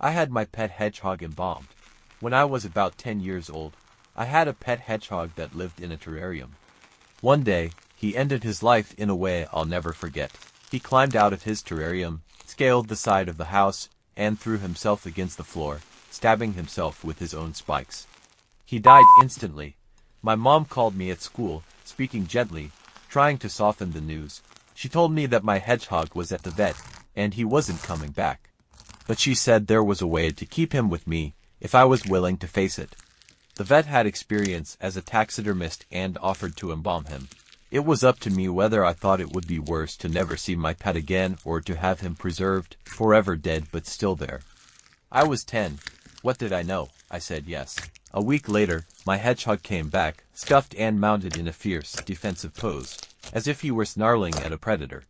I had my pet hedgehog embalmed. When I was about 10 years old, I had a pet hedgehog that lived in a terrarium. One day, he ended his life in a way I'll never forget. He climbed out of his terrarium, scaled the side of the house, and threw himself against the floor, stabbing himself with his own spikes. He died instantly. My mom called me at school, speaking gently, trying to soften the news. She told me that my hedgehog was at the vet, and he wasn't coming back. But she said there was a way to keep him with me, if I was willing to face it. The vet had experience as a taxidermist and offered to embalm him. It was up to me whether I thought it would be worse to never see my pet again or to have him preserved, forever dead but still there. I was 10. What did I know? I said yes. A week later, my hedgehog came back, stuffed and mounted in a fierce, defensive pose, as if he were snarling at a predator.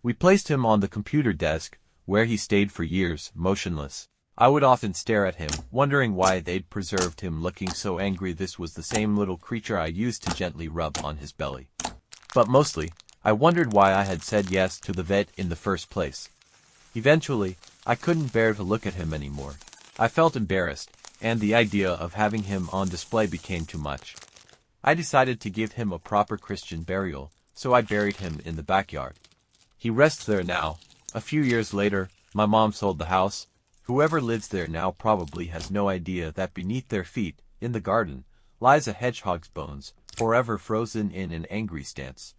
We placed him on the computer desk, where he stayed for years, motionless. I would often stare at him, wondering why they'd preserved him looking so angry. This was the same little creature I used to gently rub on his belly. But mostly, I wondered why I had said yes to the vet in the first place. Eventually, I couldn't bear to look at him anymore. I felt embarrassed, and the idea of having him on display became too much. I decided to give him a proper Christian burial, so I buried him in the backyard. He rests there now. A few years later, my mom sold the house. Whoever lives there now probably has no idea that beneath their feet, in the garden, lies a hedgehog's bones, forever frozen in an angry stance.